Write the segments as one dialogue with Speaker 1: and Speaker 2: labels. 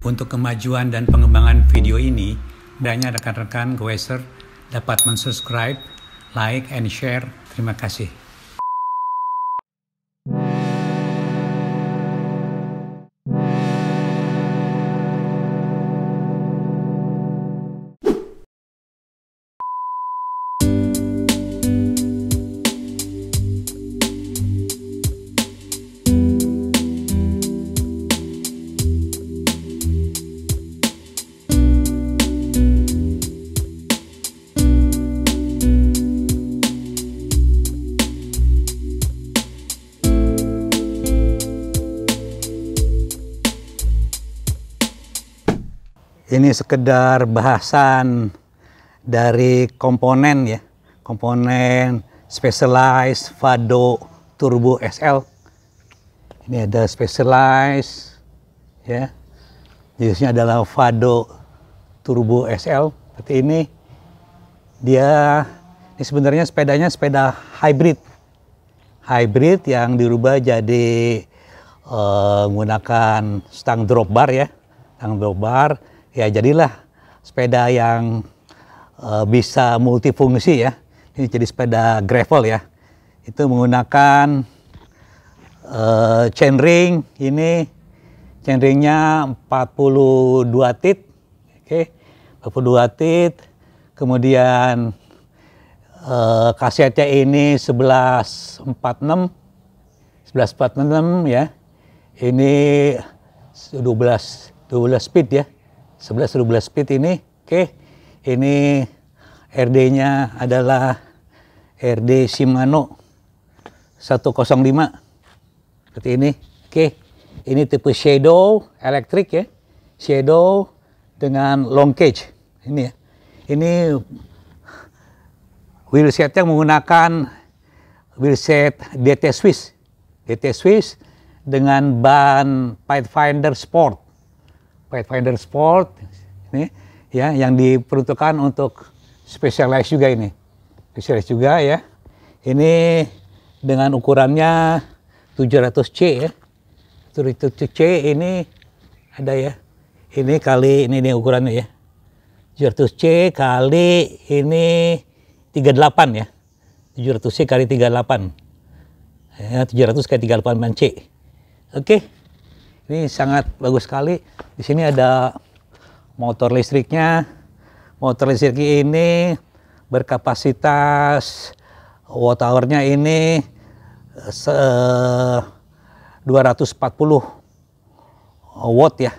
Speaker 1: Untuk kemajuan dan pengembangan video ini, hendaknya rekan-rekan Goeser dapat mensubscribe, like, and share. Terima kasih. Ini sekedar bahasan dari komponen ya, komponen Specialized Vado Turbo SL. Ini ada Specialized ya, jenisnya adalah Vado Turbo SL. Seperti ini, ini sebenarnya sepedanya sepeda hybrid yang dirubah jadi menggunakan stang drop bar ya, stang drop bar. Ya jadilah sepeda yang bisa multifungsi ya. Ini jadi sepeda gravel ya. Itu menggunakan chainring. Ini chainringnya 42 tit. Oke, 42 tit. Kemudian kasetnya ini 1146 ya. Ini 12 speed ya. 11-12 speed ini, oke. Ini RD-nya adalah RD Shimano 105 seperti ini, oke. Ini tipe shadow elektrik ya, shadow dengan long cage ini ya. Ini wheelsetnya menggunakan wheelset DT Swiss dengan ban Pathfinder Sport ini ya, yang diperuntukkan untuk Specialized juga ini. Specialized juga ya. Ini dengan ukurannya 700C ya. 700C ini ada ya. Ini kali ini ukurannya ya. 700C kali ini 38 ya. 700C kali 38. Ya, 700 kali 38 C. Oke. Ini sangat bagus sekali. Di sini ada motor listriknya. Motor listrik ini berkapasitas watt hour-nya ini 240 watt ya.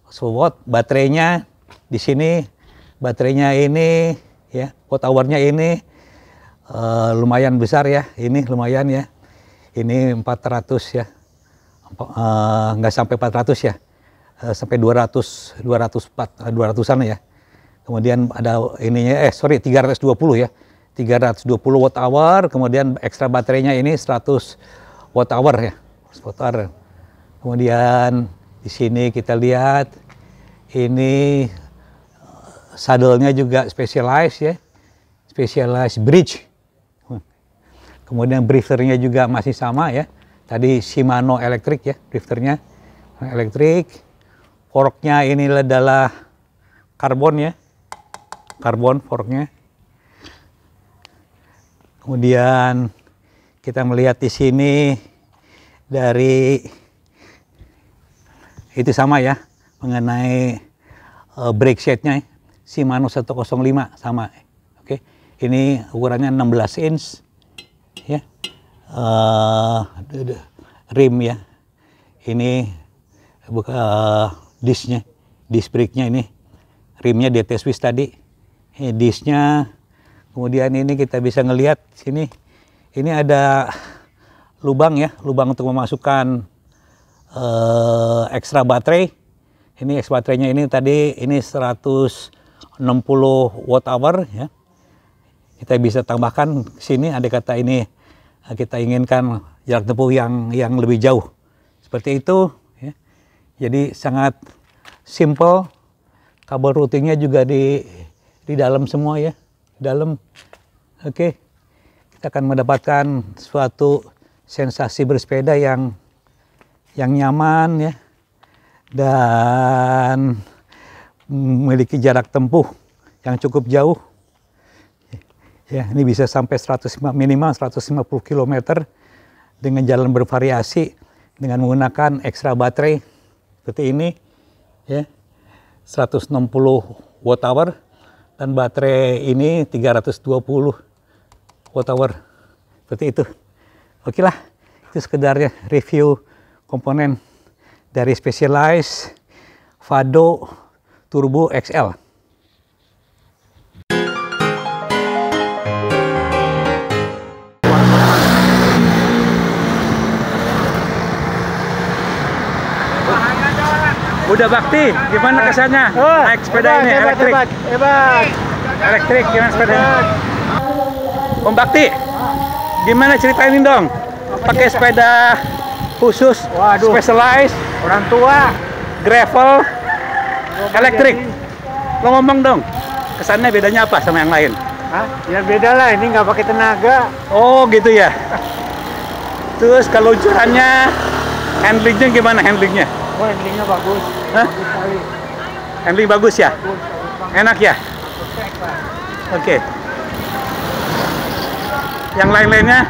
Speaker 1: 10 watt. Baterainya di sini, baterainya ini ya, watt hour-nya ini lumayan besar ya. Ini lumayan ya. Ini 400 ya. Nggak sampai 400 ya, sampai 200-an ya. Kemudian ada ininya, 320 ya, 320 watt hour, kemudian ekstra baterainya ini 100 watt hour ya, 100 watt hour. Kemudian di sini kita lihat ini saddle-nya juga Specialized ya, Specialized bridge. Kemudian drifternya juga masih sama ya. Tadi Shimano elektrik ya, drifternya elektrik. Forknya ini adalah karbon ya, karbon forknya. Kemudian kita melihat di sini dari itu sama ya, mengenai brake setnya Shimano 105 sama. Oke, ini ukurannya 16 inch ya. Rim ya, ini disknya, disk brake-nya ini, rimnya DT Swiss tadi, ini disknya. Kemudian ini kita bisa ngelihat sini, ini ada lubang ya, lubang untuk memasukkan ekstra baterai. Ini ekstra baterainya ini tadi ini 160 watt hour ya. Kita bisa tambahkan sini, ada kata ini kita inginkan jarak tempuh yang lebih jauh, seperti itu ya. Jadi sangat simple. Kabel routingnya juga di dalam semua ya, dalam. Oke, kita akan mendapatkan suatu sensasi bersepeda yang nyaman ya, dan memiliki jarak tempuh yang cukup jauh. Ya, ini bisa sampai minimal 150 km dengan jalan bervariasi dengan menggunakan ekstra baterai seperti ini, ya, 160 Wh dan baterai ini 320 Wh, seperti itu. Oke lah, itu sekedarnya review komponen dari Specialized Vado Turbo XL. Udah Bakti, gimana kesannya naik sepeda ini elektrik?
Speaker 2: Hebat.
Speaker 1: Elektrik, gimana sepedanya? Om Bakti, gimana ceritain dong? Pakai sepeda khusus,
Speaker 2: Waduh.
Speaker 1: Specialized,
Speaker 2: Orang tua.
Speaker 1: gravel, elektrik. Lo ngomong dong, kesannya bedanya apa sama yang lain?
Speaker 2: Hah? Ya beda lah, ini nggak pakai tenaga.
Speaker 1: Oh gitu ya. Terus kalau keluncurannya, handlingnya gimana handlingnya?
Speaker 2: Oh, handlingnya bagus.
Speaker 1: Hah?
Speaker 2: Bagus sekali.
Speaker 1: Handling bagus ya?
Speaker 2: Bagus.
Speaker 1: Enak ya?
Speaker 2: Perfect lah.
Speaker 1: Oke. Yang lain-lainnya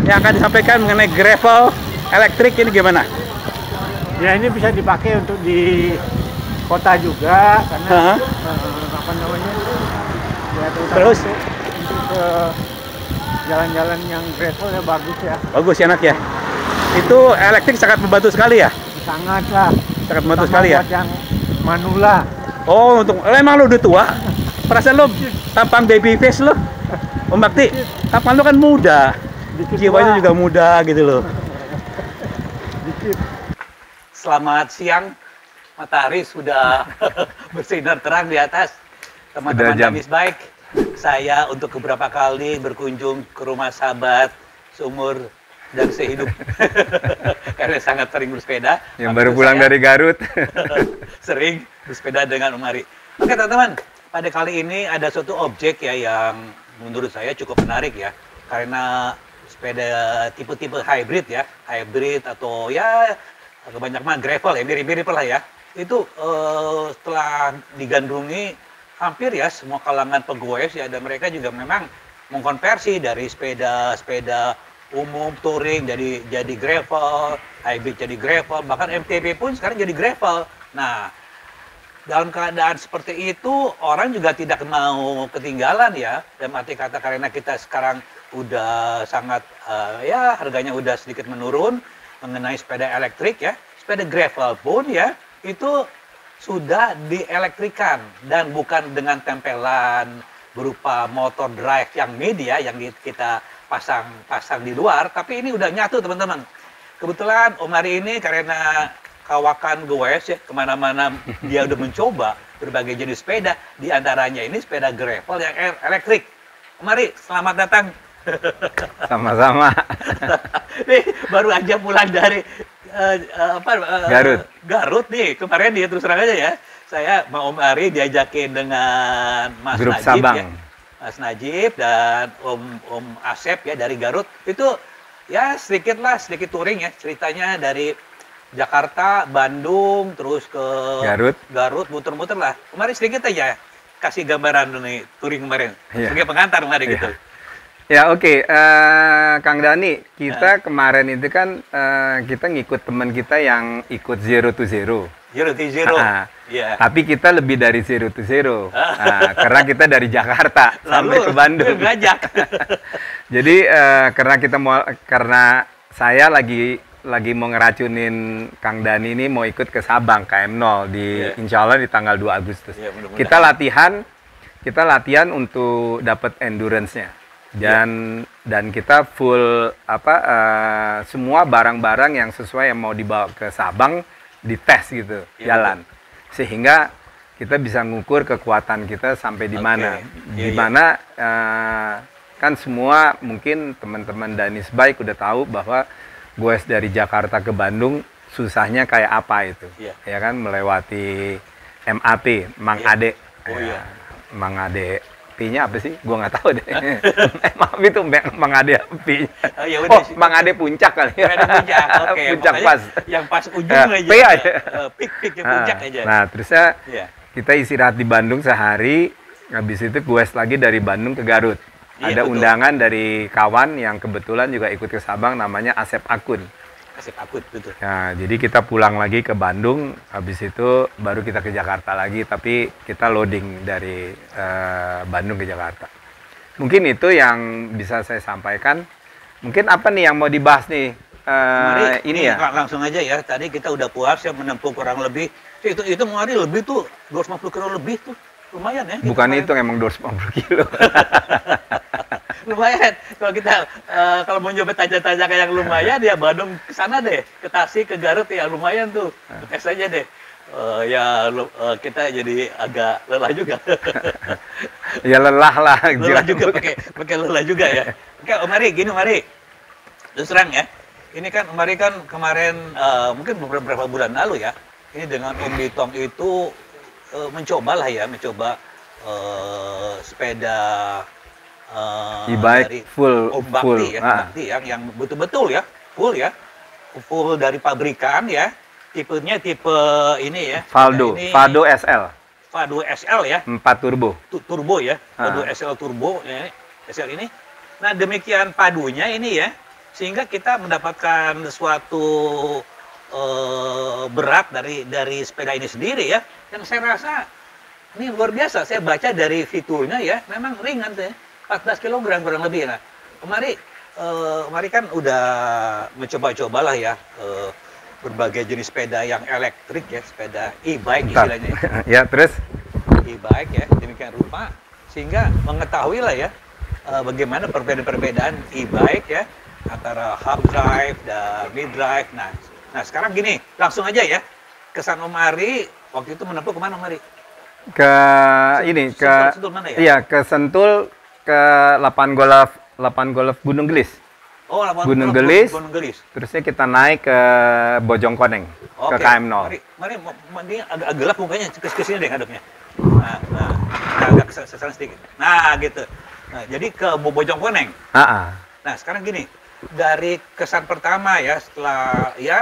Speaker 1: yang akan disampaikan mengenai gravel elektrik ini gimana?
Speaker 2: Ya ini bisa dipakai untuk di kota juga karena apa namanya? Ya,
Speaker 1: Terus?
Speaker 2: untuk ke jalan-jalan yang gravel ya bagus ya.
Speaker 1: Bagus, enak ya? Itu elektrik sangat membantu sekali ya?
Speaker 2: Sangat lah.
Speaker 1: Sangat membantu
Speaker 2: Sama
Speaker 1: sekali ya?
Speaker 2: buat yang manula.
Speaker 1: Oh, emang lo udah tua? Perasaan lo tampang baby face lo? Om Bakti, tampang lo kan muda.
Speaker 2: Dikit
Speaker 1: Jiwanya
Speaker 2: tua.
Speaker 1: juga muda gitu loh.
Speaker 2: Dikit.
Speaker 1: Selamat siang. Matahari sudah bersinar terang di atas. Teman-teman Danis Bike, saya untuk beberapa kali berkunjung ke rumah sahabat seumur dan sehidup karena sangat sering bersepeda.
Speaker 3: Yang baru pulang dari Garut.
Speaker 1: Sering bersepeda dengan Om Ari. Oke teman-teman, pada kali ini ada suatu objek ya yang menurut saya cukup menarik ya, karena sepeda tipe-tipe hybrid ya, hybrid atau ya kebanyakan gravel ya, mirip-mirip lah ya. Itu setelah digandrungi hampir ya semua kalangan pegoes ya, dan mereka juga memang mengkonversi dari sepeda umum touring jadi gravel, hybrid jadi gravel, bahkan MTB pun sekarang jadi gravel. Nah, dalam keadaan seperti itu orang juga tidak mau ketinggalan ya, dalam arti kata karena kita sekarang udah sangat ya harganya udah sedikit menurun mengenai sepeda elektrik ya, sepeda gravel pun ya itu sudah dielektrikan dan bukan dengan tempelan berupa motor drive yang media yang kita pasang di luar, tapi ini udah nyatu teman-teman. Kebetulan Om Ari ini karena kawakan goes ya, kemana-mana dia udah mencoba berbagai jenis sepeda, diantaranya ini sepeda gravel yang elektrik. Om Ari, selamat datang.
Speaker 3: Sama-sama.
Speaker 1: Nih, baru aja pulang dari Garut nih, kemarin dia terus terang aja ya. Saya mau Om Ari diajakin dengan Mas
Speaker 3: Grup
Speaker 1: Najib
Speaker 3: Sabang.
Speaker 1: ya. Mas Najib dan Om Asep ya dari Garut. Itu ya sedikit touring ya, ceritanya dari Jakarta, Bandung, terus ke Garut, muter-muter lah. Kemarin sedikit aja kasih gambaran nih touring kemarin.
Speaker 3: Iya.
Speaker 1: Sebagai pengantar kemarin gitu.
Speaker 3: Ya oke. Kang Dani, kita kemarin itu kan kita ngikut teman kita yang ikut Zero to Zero.
Speaker 1: Zero to Zero.
Speaker 3: Yeah. Tapi kita lebih dari Zero to Zero. Karena kita dari Jakarta sampai ke Bandung.
Speaker 1: Ngajak.
Speaker 3: Jadi karena saya lagi mau ngeracunin Kang Dani ini mau ikut ke Sabang KM0 insya Allah di tanggal 2 Agustus. Kita latihan untuk dapat endurance-nya. Dan kita full semua barang-barang yang sesuai yang mau dibawa ke Sabang dites gitu, jalan. Sehingga kita bisa ngukur kekuatan kita sampai di mana. Di mana kan semua mungkin teman-teman Danis Bike udah tahu bahwa goes dari Jakarta ke Bandung susahnya kayak apa itu. Ya kan melewati MAP, Mang Ade. Mang Ade P-nya apa sih? Gua nggak tahu deh. Maaf itu Mang Ade P-nya.
Speaker 4: Ya udah,
Speaker 3: Oh, Mang Ade puncak kali ya.
Speaker 4: Mang Ade puncak. Oke,
Speaker 3: Puncak
Speaker 4: makanya
Speaker 3: pas.
Speaker 4: yang pas ujung aja.
Speaker 3: P aja.
Speaker 4: Pik yang puncak aja.
Speaker 3: Nah, terusnya
Speaker 4: Iya.
Speaker 3: kita istirahat di Bandung sehari, habis itu quest lagi dari Bandung ke Garut.
Speaker 4: Iya,
Speaker 3: Ada
Speaker 4: betul.
Speaker 3: undangan dari kawan yang kebetulan juga ikut ke Sabang, namanya Asep Akun.
Speaker 4: Asep Akut, betul.
Speaker 3: Nah, jadi kita pulang lagi ke Bandung, habis itu baru kita ke Jakarta lagi, tapi kita loading dari Bandung ke Jakarta. Mungkin itu yang bisa saya sampaikan. Mungkin apa nih yang mau dibahas nih?
Speaker 4: Mari,
Speaker 3: Ini ya?
Speaker 4: langsung aja ya. Tadi kita udah puas ya menempuh kurang lebih. Itu Mari lebih tuh 250 kilo lebih tuh. Lumayan ya.
Speaker 3: Bukan itu, emang 250 kilo.
Speaker 4: Lumayan. Kalau kita kalau mau nyoba tanjakan yang lumayan ya Bandung ke sana deh, ke Tasik, ke Garut ya lumayan tuh. Tes aja deh. Kita jadi agak lelah juga.
Speaker 3: Ya lelah lah.
Speaker 4: Lelah juga pakai lelah juga ya. Oke, Mari gini Mari. Terus terang ya. Ini kan Mari kan kemarin mungkin beberapa bulan lalu ya. Ini dengan Om Ditong itu mencoba sepeda
Speaker 3: e-bike
Speaker 4: dari
Speaker 3: full
Speaker 4: Om Bakti ya, Bakti yang betul-betul ya, full dari pabrikan ya, tipenya tipe ini ya,
Speaker 3: Faldo,
Speaker 4: ini,
Speaker 3: Faldo SL,
Speaker 4: Faldo SL ya,
Speaker 3: 4 turbo,
Speaker 4: turbo ya, Faldo SL turbo ya, SL ini. Nah demikian padunya ini ya, sehingga kita mendapatkan suatu berat dari sepeda ini sendiri ya, yang saya rasa ini luar biasa. Saya baca dari fiturnya ya, memang ringan tuh ya. 14 kg kurang lebih. Nah, Mari kan udah mencoba-cobalah ya berbagai jenis sepeda yang elektrik ya, sepeda e-bike istilahnya.
Speaker 3: Ya, terus
Speaker 4: E-bike ya, demikian rupa sehingga mengetahui lah ya bagaimana perbedaan e-bike ya antara half drive dan mid drive. Nah, sekarang gini, langsung aja ya. Kesan Om Mari waktu itu menempuh kemana Om Mari?
Speaker 3: ke ini ke
Speaker 4: Sentul mana ya?
Speaker 3: iya ke Sentul, ke lapangan golf Gunung Gelis.
Speaker 4: Oh,
Speaker 3: Gunung Gelis.
Speaker 4: Gunung Gelis.
Speaker 3: Terusnya kita naik ke Bojongkoneng, ke
Speaker 4: Oke.
Speaker 3: KM0.
Speaker 4: Mari ini agak gelap mukanya, ke sini deh ngadepnya. Nah, agak ke sana sedikit. Nah, gitu. Nah, jadi ke Bojongkoneng. Nah, sekarang gini, dari kesan pertama ya, setelah ya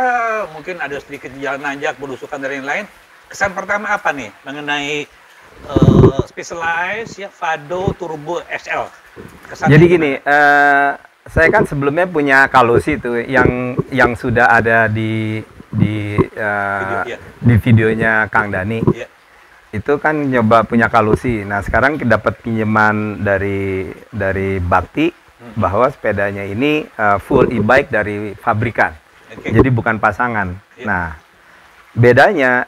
Speaker 4: mungkin ada sedikit jalan nanjak, belusukan dari yang lain, kesan pertama apa nih mengenai Specialized ya Faldo Turbo SL?
Speaker 3: Jadi gini, saya kan sebelumnya punya Kalusi itu yang sudah ada di videonya Kang Dani.
Speaker 4: Ya.
Speaker 3: Itu kan nyoba punya Kalusi. Nah, sekarang dapat pinjaman dari Bakti bahwa sepedanya ini full e-bike dari pabrikan.
Speaker 4: Okay.
Speaker 3: Jadi bukan pasangan.
Speaker 4: Ya.
Speaker 3: Nah, bedanya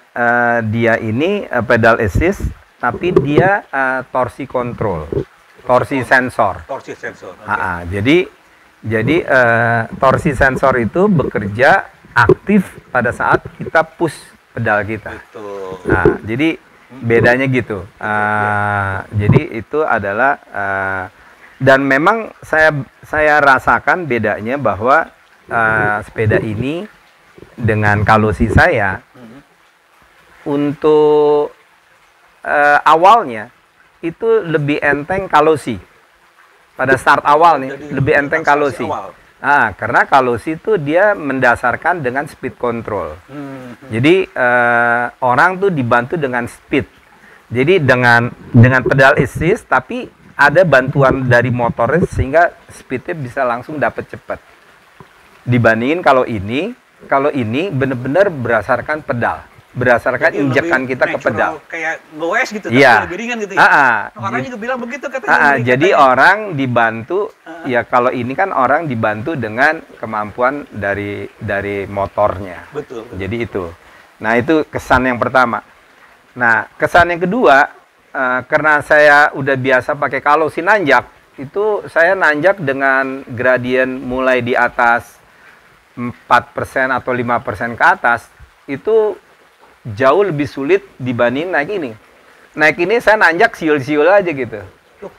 Speaker 3: dia ini pedal assist, tapi dia torsi control, torsi sensor.
Speaker 4: Torsi sensor. Okay.
Speaker 3: Jadi torsi sensor itu bekerja aktif pada saat kita push pedal kita.
Speaker 4: Betul.
Speaker 3: Nah, jadi bedanya gitu. Jadi itu adalah dan memang saya rasakan bedanya bahwa sepeda ini dengan Kalusi saya untuk awalnya itu lebih enteng Kalusi. Pada start awal nih,
Speaker 4: Jadi,
Speaker 3: lebih enteng Kalusi. Karena Kalusi itu dia mendasarkan dengan speed control. Jadi orang tuh dibantu dengan speed. Jadi dengan pedal assist, tapi ada bantuan dari motornya sehingga speednya bisa langsung dapat cepat. Dibandingin kalau ini benar-benar berdasarkan pedal. Berdasarkan
Speaker 4: Jadi
Speaker 3: injekan kita ke pedal.
Speaker 4: Kayak goes gitu,
Speaker 3: Iya.
Speaker 4: tapi lebih ringan gitu ya. Orang juga bilang begitu katanya.
Speaker 3: Jadi orang dibantu, ya kalau ini kan orang dibantu dengan kemampuan dari motornya.
Speaker 4: Betul.
Speaker 3: Jadi itu. Nah, itu kesan yang pertama. Nah, kesan yang kedua, karena saya udah biasa pakai Kalusi nanjak, itu saya nanjak dengan gradien mulai di atas 4% atau 5% ke atas, itu jauh lebih sulit dibanding naik ini. Naik ini saya nanjak siul-siul aja gitu.
Speaker 4: Loh,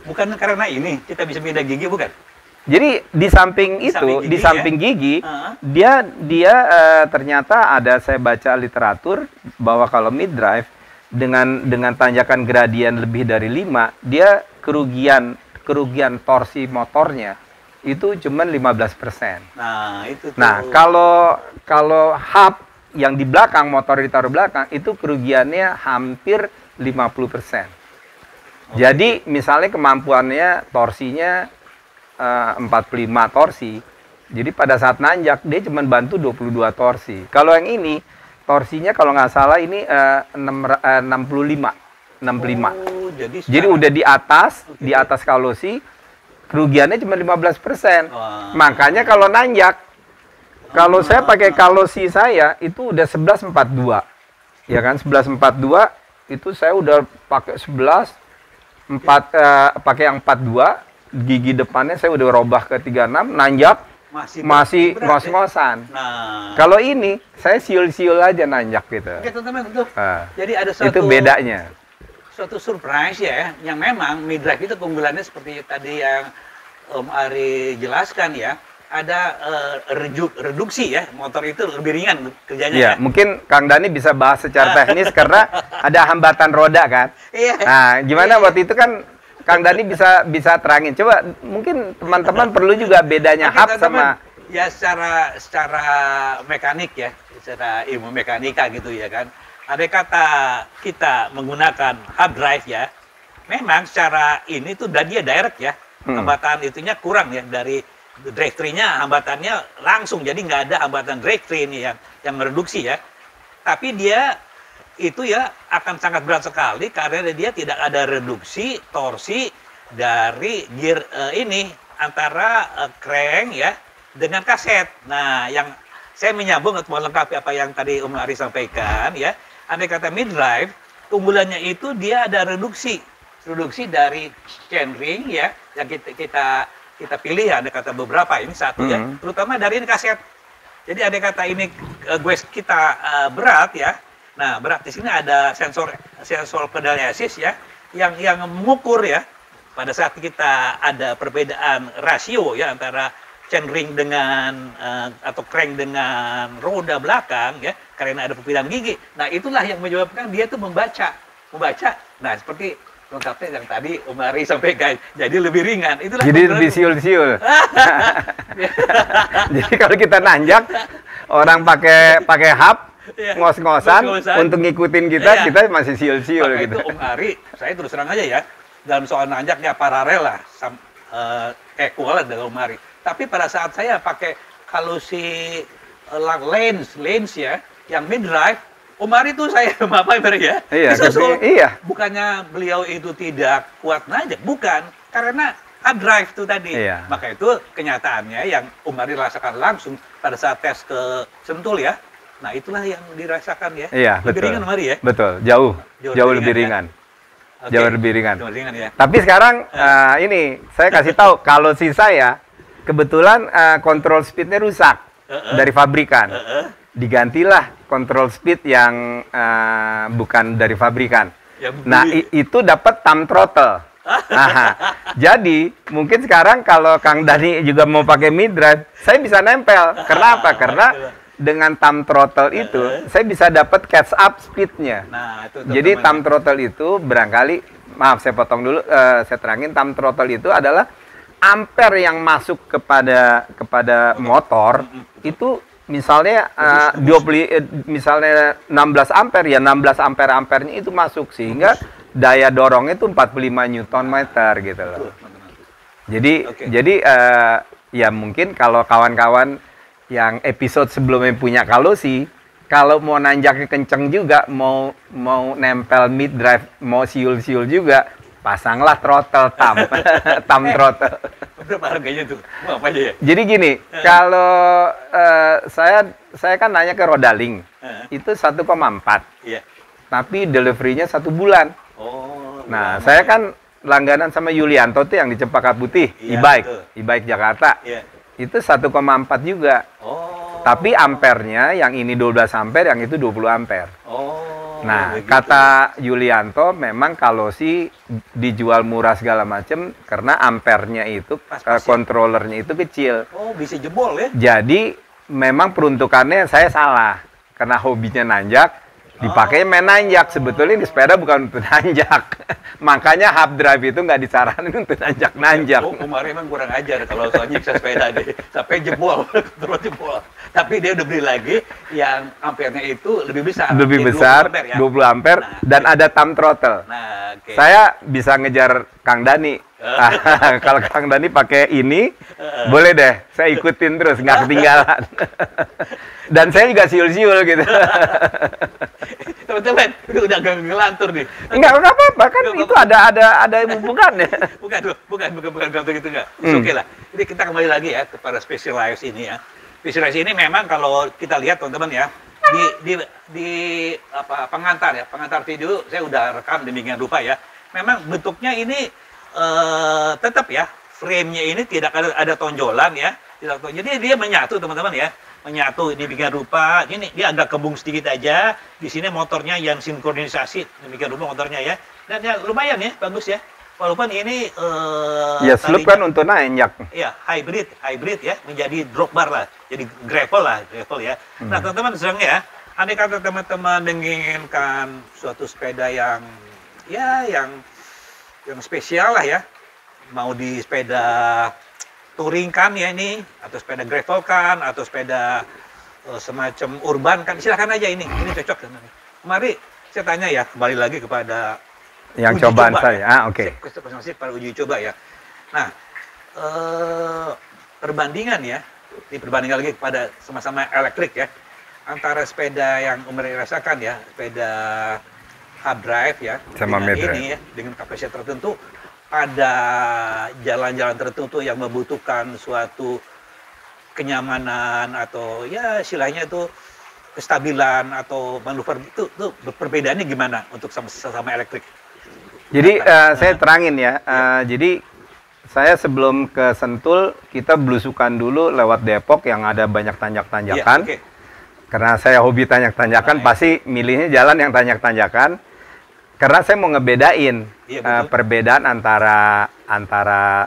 Speaker 4: bukan karena ini kita bisa pindah gigi bukan?
Speaker 3: Jadi di samping gigi, dia ternyata ada, saya baca literatur bahwa kalau mid drive dengan tanjakan gradien lebih dari 5, dia kerugian torsi motornya itu cuma 15%.
Speaker 4: Nah, itu tuh.
Speaker 3: Nah, kalau hub yang di belakang, motor ditaruh belakang, itu kerugiannya hampir 50%. Jadi, misalnya kemampuannya torsinya 45 torsi. Jadi pada saat nanjak dia cuma bantu 22 torsi. Kalau yang ini torsinya kalau nggak salah ini 65.
Speaker 4: Oh,
Speaker 3: jadi udah di atas kalosi, kerugiannya cuma 15%.
Speaker 4: Wah.
Speaker 3: Makanya kalau nanjak, kalau saya pakai kalosi saya itu udah 1142. Ya kan, 1142 itu saya udah pakai 4 yang 42, gigi depannya saya udah robah ke 36, nanjak masih ngos-ngosan.
Speaker 4: Nah,
Speaker 3: kalau ini saya siul-siul aja nanjak gitu.
Speaker 4: oke teman-teman, tuh. Jadi ada
Speaker 3: itu bedanya.
Speaker 4: Suatu surprise ya, yang memang mid-drive itu keunggulannya seperti tadi yang Om Ari jelaskan ya, ada reduksi ya, motor itu lebih ringan kerjanya ya.
Speaker 3: Mungkin Kang Dani bisa bahas secara teknis karena ada hambatan roda kan.
Speaker 4: Iya.
Speaker 3: Nah, gimana waktu itu kan Kang Dani bisa terangin. Coba mungkin teman-teman perlu juga bedanya hub sama
Speaker 4: ya secara mekanik ya, secara ilmu mekanika gitu ya kan. Ada kata kita menggunakan hub drive ya, memang secara ini tuh dia direct ya, hambatan itunya kurang ya, dari drivetrain-nya hambatannya langsung, jadi nggak ada hambatan drivetrain yang mereduksi ya. Tapi dia itu ya akan sangat berat sekali karena dia tidak ada reduksi torsi dari gear ini antara crank ya dengan kaset. Nah, yang saya menyambung untuk melengkapi apa yang tadi Om Ari sampaikan ya. Andai kata mid-drive, keunggulannya itu dia ada reduksi dari chainring ya, yang kita pilih ya, ada kata beberapa, ini satu ya, terutama dari ini kaset. Jadi ada kata ini kita berat ya. Nah, berat di sini ada sensor pedal assist ya, yang mengukur ya pada saat kita ada perbedaan rasio ya antara chainring dengan atau crank dengan roda belakang ya, karena ada perpindahan gigi. Nah, itulah yang menyebabkan dia tuh membaca. Nah, seperti lengkapnya yang tadi Om Ari sampaikan, jadi lebih ringan. Itulah
Speaker 3: jadi lebih siul-siul. Jadi kalau kita nanjak, orang pakai hub, ngos-ngosan untuk ngikutin kita masih siul-siul gitu.
Speaker 4: Itu Om Ari, saya terus terang aja ya, dalam soal nanjaknya paralel lah, equal dengan Om Ari. Tapi pada saat saya pakai kalosi lens ya, yang mid-drive, Om Ari itu saya apa ya?
Speaker 3: Iya.
Speaker 4: Bukannya beliau itu tidak kuat nanjak, bukan. Karena drive itu tadi.
Speaker 3: Iya.
Speaker 4: Maka itu kenyataannya yang Om Ari rasakan langsung pada saat tes ke Sentul ya. Nah, itulah yang dirasakan ya.
Speaker 3: Iya,
Speaker 4: lebih
Speaker 3: betul.
Speaker 4: ringan Om Ari ya?
Speaker 3: Betul, jauh lebih ringan.
Speaker 4: Ya?
Speaker 3: Jauh lebih ringan.
Speaker 4: Ya.
Speaker 3: Tapi sekarang ini saya kasih tahu kalau si saya kebetulan kontrol speednya rusak dari pabrikan. Digantilah kontrol speed yang bukan dari pabrikan. Nah, itu dapat thumb throttle. Jadi mungkin sekarang kalau Kang Dani juga mau pakai mid drive, saya bisa nempel. Kenapa? Karena dengan thumb throttle itu saya bisa dapat catch up speednya.
Speaker 4: Nah, itu
Speaker 3: jadi thumb throttle itu barangkali, maaf saya potong dulu, saya terangin, thumb throttle itu adalah ampere yang masuk kepada motor itu misalnya misalnya 16 ampere ya, 16 ampernya itu masuk sehingga daya dorongnya itu 45 Newton meter gitu loh. Jadi ya mungkin kalau kawan-kawan yang episode sebelumnya punya kalosi, kalau mau nanjaknya kenceng juga, mau nempel mid drive, mau siul-siul juga, pasanglah throttle thumb throttle.
Speaker 4: Berapa harganya tuh? Apa aja ya?
Speaker 3: Jadi gini, kalau saya kan nanya ke Rodaling, itu 1,4.
Speaker 4: Iya.
Speaker 3: Tapi delivery-nya 1 bulan.
Speaker 4: Oh.
Speaker 3: Nah, saya kan langganan sama Yulianto tuh yang di Cempaka Putih, e-bike Jakarta.
Speaker 4: Iya.
Speaker 3: Itu 1,4 juga.
Speaker 4: Oh.
Speaker 3: Tapi ampernya yang ini 12 ampere, yang itu 20 ampere.
Speaker 4: Oh.
Speaker 3: Nah,
Speaker 4: begitu.
Speaker 3: kata Yulianto memang kalau sih dijual murah segala macam karena ampernya itu kontrolernya itu kecil.
Speaker 4: Oh, bisa jebol ya?
Speaker 3: Jadi memang peruntukannya saya salah karena hobinya nanjak. Dipakai main nanjak. Sebetulnya di sepeda bukan untuk nanjak. Makanya hub drive itu nggak disaranin untuk nanjak-nanjak.
Speaker 4: Umar emang kurang ajar kalau soalnya bisa sepeda deh. Sampai jebol, terus jebol. Tapi dia udah beli lagi yang ampernya itu lebih besar.
Speaker 3: Lebih besar, 20 ampere,
Speaker 4: Nah,
Speaker 3: dan ada thumb throttle.
Speaker 4: Nah, okay.
Speaker 3: Saya bisa ngejar Kang Dani. Kalau Kang Dani pakai ini, boleh deh. Saya ikutin terus, nggak ketinggalan. Dan saya juga siul-siul gitu.
Speaker 4: Teman-teman, udah agak ngelantur nih.
Speaker 3: Enggak apa-apa, kan itu ada hubungannya.
Speaker 4: Bukan gantung gitu enggak. Oke lah. Jadi kita kembali lagi ya kepada Specialized ini ya. Specialized ini memang kalau kita lihat teman-teman ya, di apa pengantar ya, pengantar video saya udah rekam demikian rupa ya. Memang bentuknya ini tetap ya, frame-nya ini tidak ada tonjolan ya. Jadi dia menyatu teman-teman ya. Menyatu demikian rupa. Ini dia agak kembung sedikit aja. Di sini motornya yang sinkronisasi demikian rupa motornya ya. Dan ya lumayan ya, bagus ya. Walaupun ini
Speaker 3: ya slope kan untuk nanjak.
Speaker 4: Ya, hybrid ya, menjadi drop bar lah. Jadi gravel ya. Nah, teman-teman sedang ya, andai kata teman-teman menginginkan suatu sepeda yang ya yang spesial lah ya. Mau di sepeda touring kan ya ini, atau sepeda gravel kan, atau sepeda semacam urban kan, silakan aja ini cocok. Mari saya tanya ya, kembali lagi kepada
Speaker 3: yang
Speaker 4: uji
Speaker 3: cobaan
Speaker 4: coba,
Speaker 3: saya.
Speaker 4: ya.
Speaker 3: Oke.
Speaker 4: Masih pada uji coba ya. Nah, perbandingan ya, diperbandingkan lagi kepada sama-sama elektrik ya, antara sepeda yang Umar rasakan ya, sepeda hub drive ya,
Speaker 3: sama
Speaker 4: dengan ini ya, dengan kapasitas tertentu. Ada jalan-jalan tertentu yang membutuhkan suatu kenyamanan atau ya istilahnya itu kestabilan atau manuver itu perbedaannya gimana untuk sama elektrik?
Speaker 3: Jadi saya terangin ya. Jadi saya sebelum ke Sentul kita belusukan dulu lewat Depok yang ada banyak tanjak-tanjakan.
Speaker 4: Ya, okay.
Speaker 3: Karena saya hobi tanjak-tanjakan, pasti milihnya jalan yang tanjak-tanjakan. Karena saya mau ngebedain perbedaan antara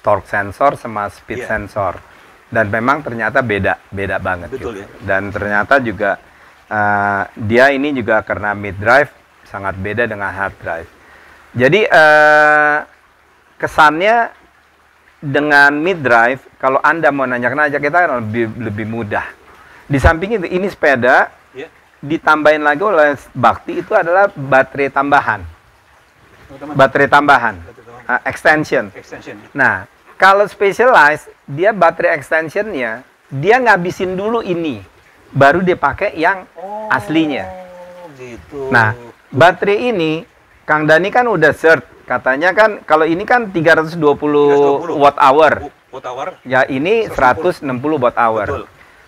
Speaker 3: torque sensor sama speed sensor, dan memang ternyata beda banget.
Speaker 4: Betul,
Speaker 3: gitu.
Speaker 4: ya.
Speaker 3: Dan ternyata juga dia ini juga karena mid drive sangat beda dengan hard drive. Jadi kesannya dengan mid drive kalau Anda mau nanjak-nanjak kita kan lebih mudah. Di samping itu ini sepeda ditambahin lagi oleh Bakti itu adalah baterai tambahan. Baterai tambahan. Extension. Nah, kalau Specialized dia baterai extensionnya dia ngabisin dulu ini, baru dia pakai yang aslinya.
Speaker 4: Gitu.
Speaker 3: Nah, baterai ini Kang Dani kan udah cert, katanya kan kalau ini kan 320 watt hour. Ya ini 160 watt hour.
Speaker 4: Betul.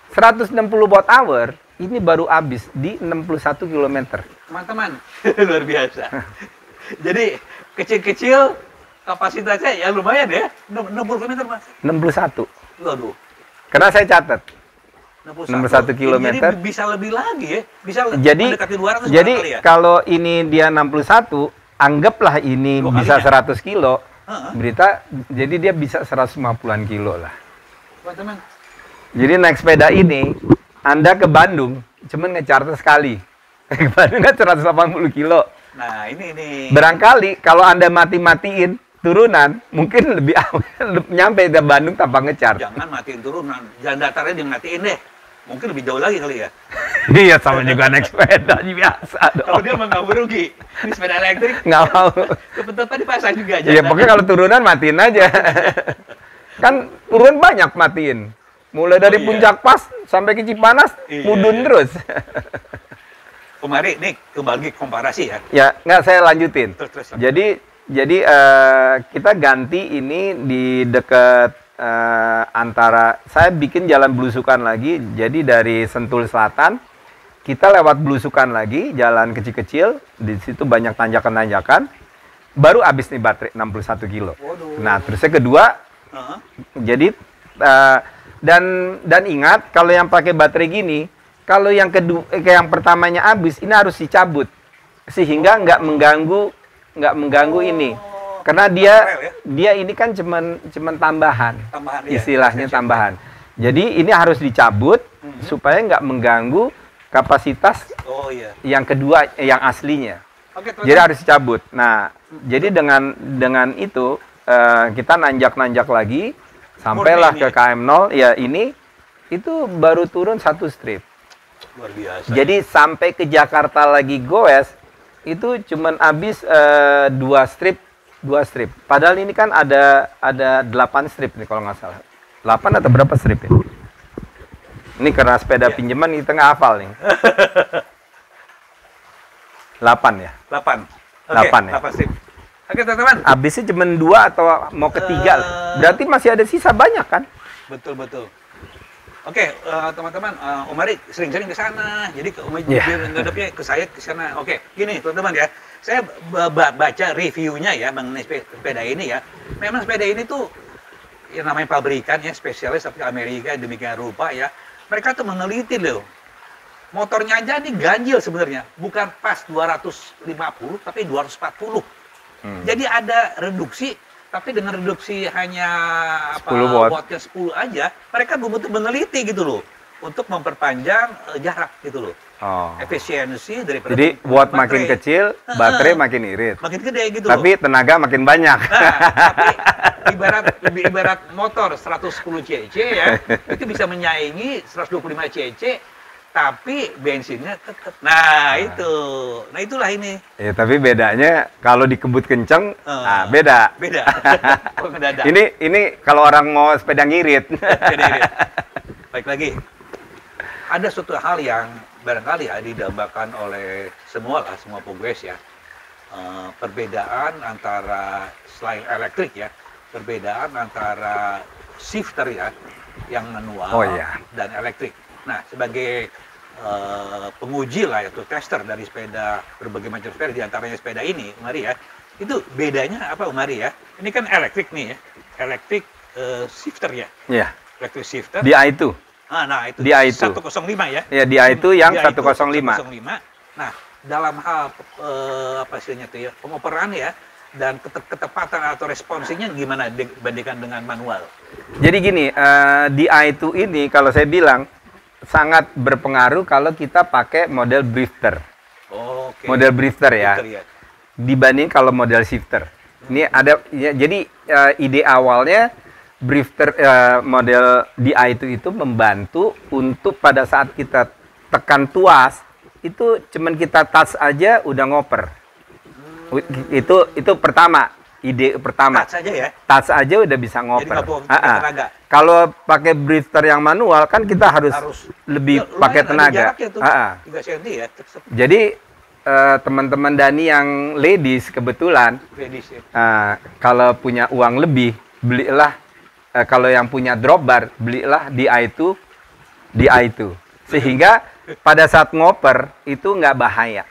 Speaker 3: 160 watt hour ini baru habis di 61 km.
Speaker 4: Teman-teman, luar biasa. Jadi kecil-kecil kapasitasnya ya lumayan ya, 60 km Mas.
Speaker 3: 61.
Speaker 4: Waduh.
Speaker 3: Karena saya catat
Speaker 4: 61
Speaker 3: km.
Speaker 4: Jadi bisa lebih lagi ya. Bisa mendekati 200
Speaker 3: jadi
Speaker 4: kali ya.
Speaker 3: Kalau ini dia 61, anggaplah ini bisa 100 kilo. Berita jadi dia bisa 150-an kilo lah.
Speaker 4: Teman-teman.
Speaker 3: Jadi naik sepeda ini Anda ke Bandung cuman nge-charter sekali. Ke Bandung kan 180 kilo.
Speaker 4: Nah, ini.
Speaker 3: Barangkali kalau Anda mati-matiin turunan, mungkin lebih awal nyampe ke Bandung tanpa nge-charge.
Speaker 4: Jangan matiin turunan, jalan datarnya dimatiin deh. Mungkin lebih jauh lagi kali ya.
Speaker 3: Iya, sama juga naik sepeda biasa dong.
Speaker 4: Kalau dia nggak rugi, ini sepeda elektrik.
Speaker 3: Nggak mau.
Speaker 4: Kebetulan dipasang juga aja.
Speaker 3: Iya, pokoknya kalau turunan matiin aja. Kan turun banyak matiin. Mulai dari Puncak Pas sampai ke Cipanas, mudun terus.
Speaker 4: Kemarin nih kembali komparasi ya.
Speaker 3: Ya, nggak saya lanjutin.
Speaker 4: Terus.
Speaker 3: Jadi kita ganti ini di dekat antara saya bikin jalan belusukan lagi. Jadi dari Sentul Selatan kita lewat belusukan lagi, jalan kecil-kecil. Di situ banyak tanjakan-tanjakan. Baru habis nih baterai 61 kilo.
Speaker 4: Waduh.
Speaker 3: Nah, terusnya kedua, jadi dan ingat kalau yang pakai baterai gini, kalau yang kedua yang pertamanya habis, ini harus dicabut sehingga nggak mengganggu ini. Karena dia ini kan cuman tambahan istilahnya tambahan. Jadi ini harus dicabut supaya nggak mengganggu kapasitas
Speaker 4: Oh iya.
Speaker 3: Yang kedua yang aslinya.
Speaker 4: Oke,
Speaker 3: Jadi harus dicabut. Nah, jadi dengan itu kita nanjak-nanjak lagi sampailah ke KM0. Ya ini itu baru turun 1 strip.
Speaker 4: Luar biasa.
Speaker 3: Jadi sampai ke Jakarta lagi goes itu cuman habis 2 strip. Padahal ini kan ada 8 strip nih kalau nggak salah. 8 atau berapa strip ya? Ini karena sepeda pinjaman kita nggak hafal nih. 8 ya?
Speaker 4: 8. Oke,
Speaker 3: 8 ya?
Speaker 4: 8 strip. Oke, teman-teman.
Speaker 3: Habisnya cuma 2 atau mau ketiga. Berarti masih ada sisa banyak kan?
Speaker 4: Betul. Oke, teman-teman, Om Ari sering-sering ke sana. Jadi ke Om Ari ngadepnya ke saya ke sana. Oke, gini teman-teman ya. Saya baca reviewnya ya mengenai sepeda ini ya. Memang sepeda ini tuh yang namanya pabrikan ya, spesialis tapi Amerika demikian rupa ya. Mereka tuh meneliti loh. Motornya aja nih ganjil sebenarnya. Bukan pas 250 tapi 240. Jadi ada reduksi, tapi dengan reduksi hanya
Speaker 3: 10 watt.
Speaker 4: wattnya 10 aja, mereka betul-betul meneliti gitu loh untuk memperpanjang jarak gitu loh.
Speaker 3: Oh.
Speaker 4: Efisiensi daripada
Speaker 3: Jadi watt
Speaker 4: baterai.
Speaker 3: makin kecil, baterai makin irit.
Speaker 4: Makin gede gitu
Speaker 3: Tapi
Speaker 4: loh.
Speaker 3: tenaga makin banyak.
Speaker 4: Nah, tapi ibarat motor 110 cc ya, itu bisa menyaingi 125 cc, tapi bensinnya tetap. Nah, itulah ini.
Speaker 3: Ya, tapi bedanya kalau dikebut kenceng, beda.
Speaker 4: Beda. Oh, mendadak.
Speaker 3: Ini kalau orang mau sepeda ngirit.
Speaker 4: Beda. Baik lagi. Ada suatu hal yang barangkali ya didambakan oleh semua pegawai ya. Perbedaan antara selain elektrik ya, perbedaan antara shifter ya, yang manual dan elektrik. Nah, sebagai penguji lah atau tester dari sepeda, berbagai macam sepeda, diantaranya sepeda ini, Mari ya, itu bedanya apa, Mari ya? Ini kan elektrik nih ya, elektrik shifter ya.
Speaker 3: Iya.
Speaker 4: Elektrik shifter.
Speaker 3: Di itu.
Speaker 4: Nah, itu.
Speaker 3: Di itu.
Speaker 4: 105 ya.
Speaker 3: Ya, di itu yang 105.
Speaker 4: Nah, dalam hal apa istilahnya itu ya, pengoperan ya, dan ketepatan atau responsinya gimana dibandingkan dengan manual?
Speaker 3: Jadi gini, di itu ini kalau saya bilang sangat berpengaruh kalau kita pakai model drifter.
Speaker 4: Oke.
Speaker 3: Model drifter ya.
Speaker 4: Drifter, ya.
Speaker 3: Dibanding kalau model shifter. Ini ada ya, jadi ide awalnya drifter model DI itu membantu untuk pada saat kita tekan tuas itu cuman kita touch aja udah ngoper. Itu pertama, ide pertama.
Speaker 4: Touch aja ya.
Speaker 3: Touch aja udah bisa ngoper.
Speaker 4: Jadi nggak perlu tenaga.
Speaker 3: Kalau pakai drifter yang manual kan kita harus lebih pakai tenaga.
Speaker 4: 3 cm ya.
Speaker 3: Jadi teman-teman Dani yang ladies kebetulan, kalau punya uang lebih, belilah, kalau yang punya drop bar, belilah di itu. Sehingga pada saat ngoper, itu nggak bahaya.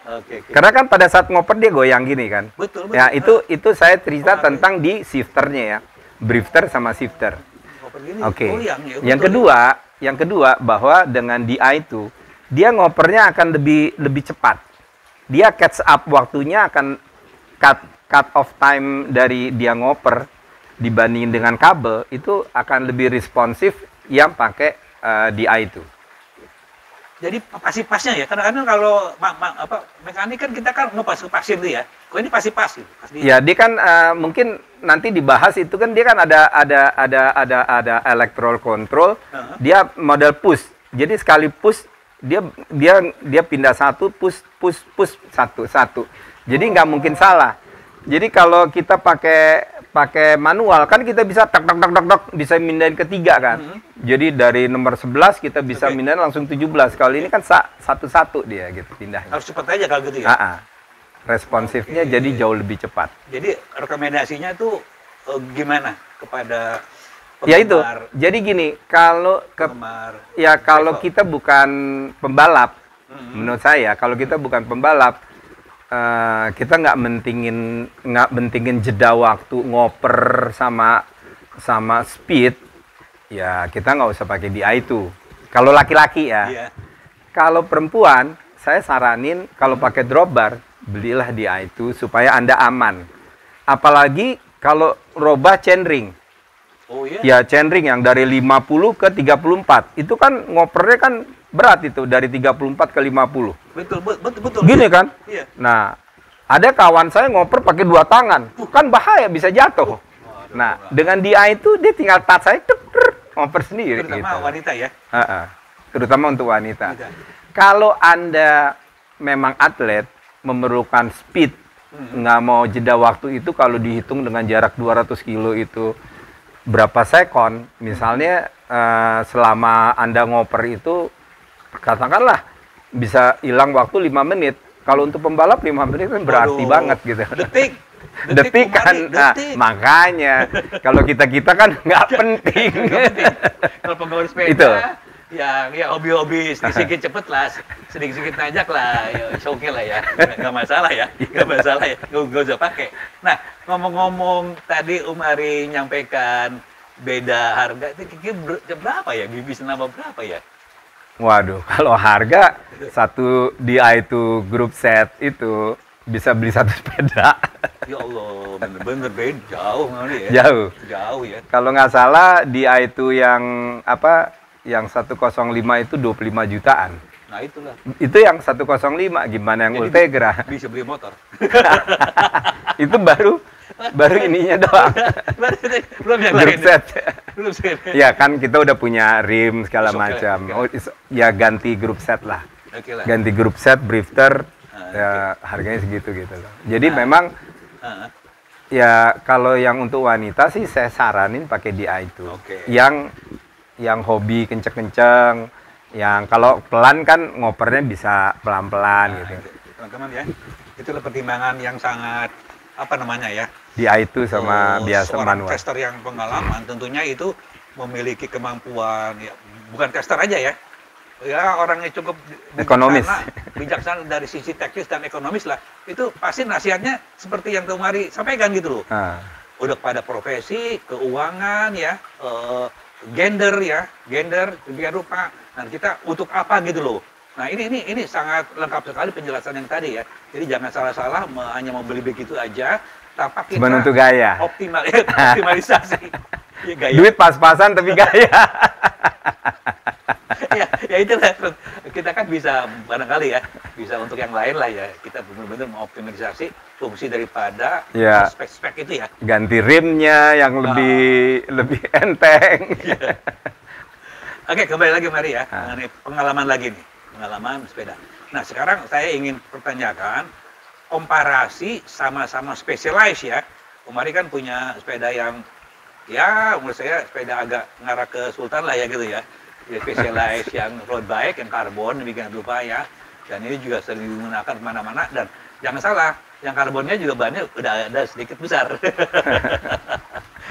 Speaker 4: Oke.
Speaker 3: Karena kan pada saat ngoper dia goyang gini kan.
Speaker 4: Betul.
Speaker 3: Ya, itu saya cerita tentang di shifternya ya. Drifter sama shifter. Oke. Yang kedua bahwa dengan DI itu, dia ngopernya akan lebih cepat. Dia catch up waktunya akan cut off time dari dia ngoper dibanding dengan kabel itu akan lebih responsif yang pakai DI itu.
Speaker 4: Jadi pasif-pasnya ya, kadang-kadang kalau mekanik kan kita kan mau pasif-pasif tuh ya. Kok ini pasif-pasif?
Speaker 3: Ya, dia kan mungkin nanti dibahas itu kan dia kan ada electoral control, dia model push. Jadi sekali push dia pindah satu, push satu. Jadi nggak mungkin salah. Jadi kalau kita pakai manual kan kita bisa tak bisa mindahin ke 3 kan. Jadi dari nomor 11 kita bisa mindahin langsung 17. Kalau ini kan satu-satu dia gitu pindahnya.
Speaker 4: Harus cepat aja kalau gitu ya.
Speaker 3: Responsifnya jadi jauh lebih cepat.
Speaker 4: Jadi rekomendasinya tuh gimana kepada penggemar?
Speaker 3: Ya itu. Jadi gini, kalau kita bukan pembalap, menurut saya kalau kita bukan pembalap, kita nggak mentingin jeda waktu ngoper sama speed, ya kita nggak usah pakai DI itu. Kalau laki-laki ya.
Speaker 4: Iya.
Speaker 3: Kalau perempuan, saya saranin kalau pakai drop bar, belilah DI itu supaya Anda aman. Apalagi kalau robah chainring.
Speaker 4: Oh iya.
Speaker 3: Ya chainring yang dari 50 ke 34, itu kan ngopernya kan berat itu dari 34 ke 50.
Speaker 4: Betul.
Speaker 3: Gini kan?
Speaker 4: Iya.
Speaker 3: Nah, ada kawan saya ngoper pakai 2 tangan. Kan bahaya, bisa jatuh. Nah, dengan dia itu dia tinggal touch saya, ngoper sendiri.
Speaker 4: Terutama
Speaker 3: gitu.
Speaker 4: wanita ya?
Speaker 3: Terutama untuk wanita. Kalau Anda memang atlet, memerlukan speed, nggak mau jeda waktu itu, kalau dihitung dengan jarak 200 kilo itu berapa sekon, misalnya selama Anda ngoper itu, katakanlah bisa hilang waktu 5 menit. Kalau untuk pembalap 5 menit kan berarti banget gitu. Detik kan, nah, makanya kalau kita kan nggak penting.
Speaker 4: Kalau penggawa sepeda,
Speaker 3: itu.
Speaker 4: ya hobi-hobi sedikit cepet lah, sedikit najak lah, ya oke lah ya, nggak masalah ya, nggak usah pakai. Nah, ngomong-ngomong tadi Ari nyampaikan beda harga, itu berapa ya? Bisa nambah berapa ya?
Speaker 3: Waduh, kalau harga satu DI2 group set itu bisa beli 1 sepeda.
Speaker 4: Ya Allah, bener-bener beda, jauh ya. Jauh ya.
Speaker 3: Kalau nggak salah DI2 yang apa, yang 105 itu 25 jutaan.
Speaker 4: Nah itulah.
Speaker 3: Itu yang 105, gimana yang
Speaker 4: jadi
Speaker 3: Ultegra?
Speaker 4: Bisa beli motor.
Speaker 3: Itu baru ininya doang.
Speaker 4: Belum yang
Speaker 3: Group
Speaker 4: lain.
Speaker 3: set.
Speaker 4: Belum set.
Speaker 3: Ya kan kita udah punya rim segala
Speaker 4: Okay.
Speaker 3: macam. Ya ganti group set lah.
Speaker 4: Oke lah.
Speaker 3: Ganti group set, drifter, ya harganya segitu gitu loh. Jadi memang ya kalau yang untuk wanita sih saya saranin pakai DI2.
Speaker 4: Oke.
Speaker 3: Yang hobi kenceng-kenceng, yang kalau pelan kan ngopernya bisa pelan-pelan gitu.
Speaker 4: Teman-teman ya, itulah pertimbangan yang sangat
Speaker 3: DI2 sama biasa
Speaker 4: seorang
Speaker 3: manual.
Speaker 4: tester yang pengalaman tentunya itu memiliki kemampuan ya, bukan tester aja ya. Ya orang yang cukup
Speaker 3: Ekonomis.
Speaker 4: bijaksana dari sisi teknis dan ekonomis lah. Itu pasti nasihatnya seperti yang Mari sampaikan gitu loh. Udah pada profesi, keuangan ya, gender, biar rupa. Nah kita untuk apa gitu loh. Nah ini sangat lengkap sekali penjelasan yang tadi ya. Jadi jangan salah-salah hanya membeli begitu aja tanpa kita
Speaker 3: Cuma untuk gaya.
Speaker 4: optimalisasi. Ya, gaya.
Speaker 3: Duit pas-pasan tapi gaya.
Speaker 4: ya itulah, kita kan bisa barangkali ya, bisa untuk yang lain lah ya, kita benar-benar mengoptimalisasi fungsi daripada spek-spek itu ya.
Speaker 3: Ganti rimnya yang lebih enteng.
Speaker 4: Oke, kembali lagi Mari ya, mengenai pengalaman lagi nih, pengalaman sepeda. Nah sekarang saya ingin pertanyakan komparasi sama-sama specialized ya. Mari kan punya sepeda yang ya menurut saya sepeda agak ngarah ke Sultan lah ya gitu ya. Specialized yang road bike, yang karbon, demikian rupa ya. Dan ini juga sering digunakan kemana-mana. Dan jangan salah, yang karbonnya juga bannya udah ada sedikit besar.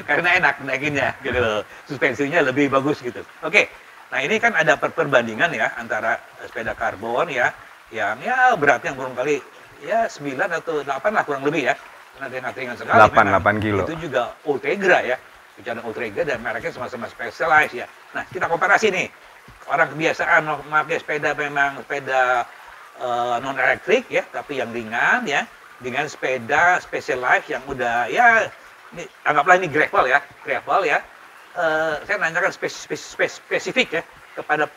Speaker 4: Karena enak naikinnya, gitu loh. Suspensinya lebih bagus gitu. Oke, nah ini kan ada perbandingan ya antara sepeda karbon ya, yang ya beratnya barangkali ya 9 atau 8 lah kurang lebih ya. Karena dia ringan sekali.
Speaker 3: 8 kilo.
Speaker 4: Itu juga Ultegra ya. Bicara Ultegra dan mereknya sama-sama specialized ya. Nah, kita komparasi nih. Orang kebiasaan memakai sepeda memang sepeda non elektrik ya, tapi yang ringan ya, dengan sepeda specialized yang udah ya, ini anggaplah ini gravel ya. Saya nanyakan spesifik ya kepada